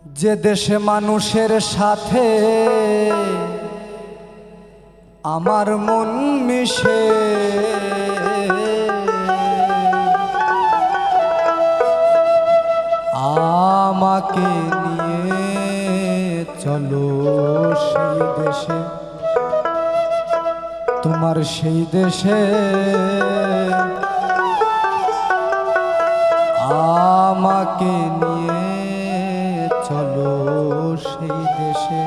যে দেশে মানুষের সাথে আমার মন মিশে, আমাকে নিয়ে চলো সেই দেশে, তোমার সেই দেশে আমাকে নিয়ে চলো সেই দেশে।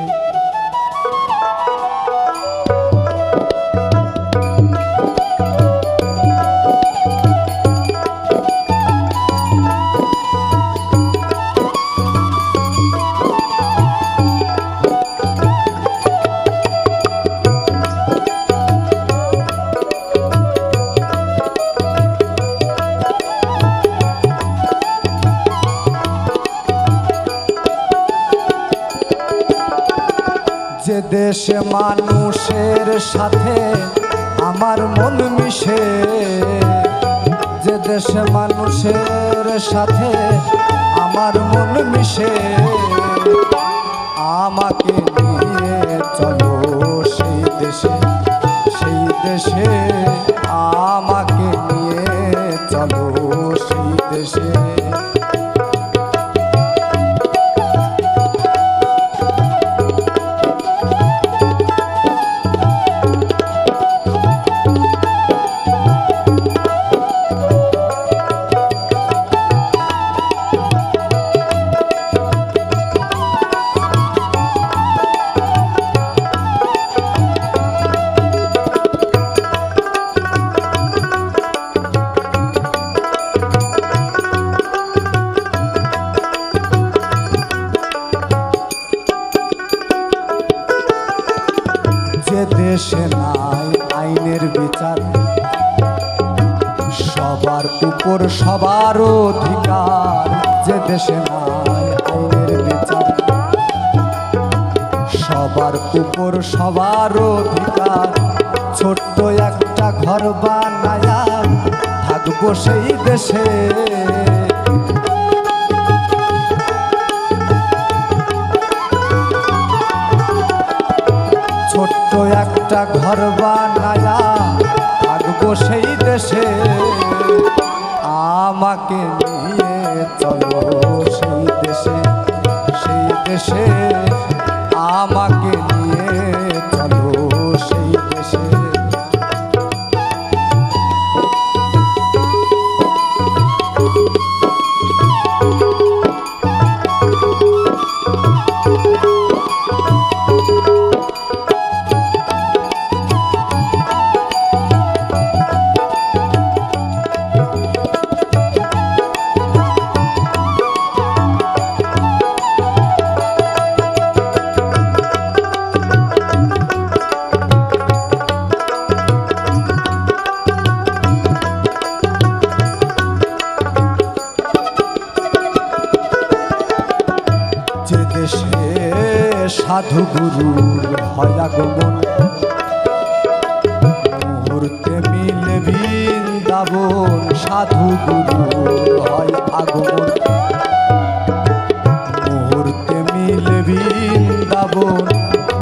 যে দেশে মানুষের সাথে আমার মন মিশে, যে দেশে মানুষের সাথে আমার মন মিশে, আমাকে নিয়ে চলো সেই দেশে, সেই দেশে আমাকে নিয়ে চলো সেই দেশে। যে দেশে নাই আইনের বিচার, সবার উপর সবার অধিকার, যে দেশে নাই আইনের বিচার, সবার উপর সবার অধিকার, ছোট্ট একটা ঘর বানায়া থাকবো সেই দেশে। ছোট্ট একটা ঘর বানায়া থাকবো সেই দেশে, আমাকে নিয়ে চলো সেই দেশে, সেই দেশে আমাকে নিয়ে চলো সেই দেশে। যে দেশে সাধু গুরুর হয় আগমন, মুহূর্তে মিলে বৃন্দাবন, সাধু গুরুর হয় আগমন, মুহূর্তে মিলে বৃন্দাবন,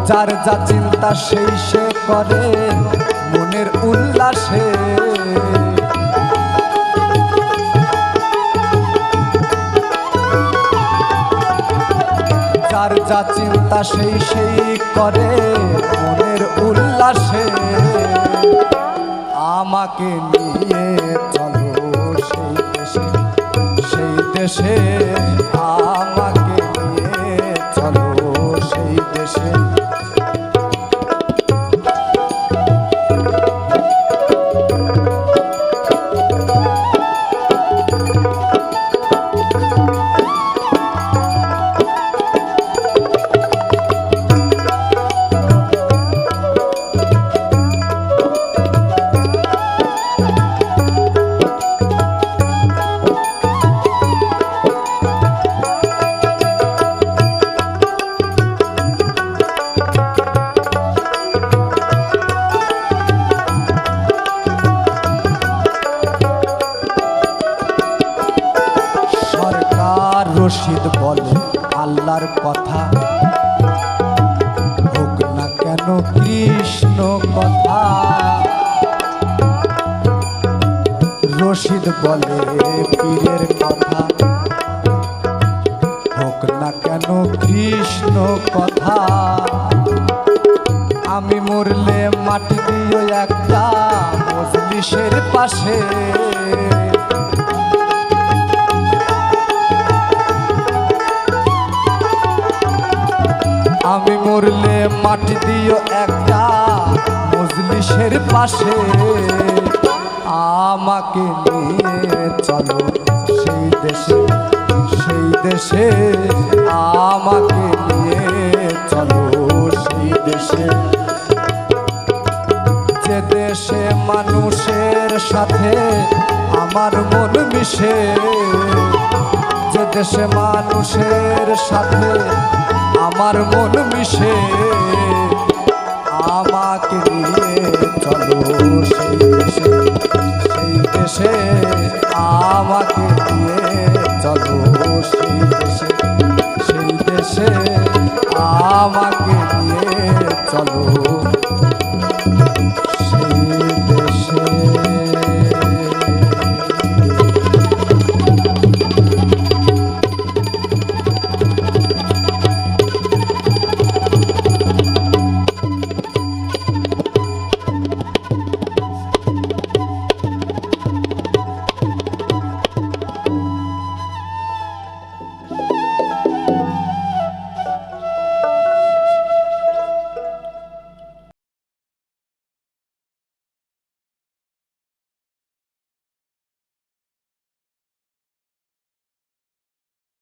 যার যা চিন্তা সেই সে করে মনের উল্লাসে। যার যা চিন্তা সেই সেই করে মনের উল্লাসে, আমাকে নিয়ে চলো সেই দেশে, সেই দেশে আমাকে নিয়ে চলো সেই দেশে। রশিদ বলে আল্লাহ আল্লাহর কথা, হোক না কেন কৃষ্ণ কথা। রশিদ বলে পীরের কথা, হোক না কেন কৃষ্ণ কথা। আমি মরলে মাটি দিও একটা মজলিসের পাশে, আমি মরলে মাটি দিও একটা মজলিসের পাশে। আমাকে নিয়ে চলো সেই দেশে, সেই দেশে আমাকে নিয়ে চলো সেই দেশে, যে দেশে মানুষের সাথে আমার মন মিশে, যে দেশে মানুষের সাথে আমার মন মিশে। আমাকে নিয়ে চলো সেই দেশে, সেই দেশে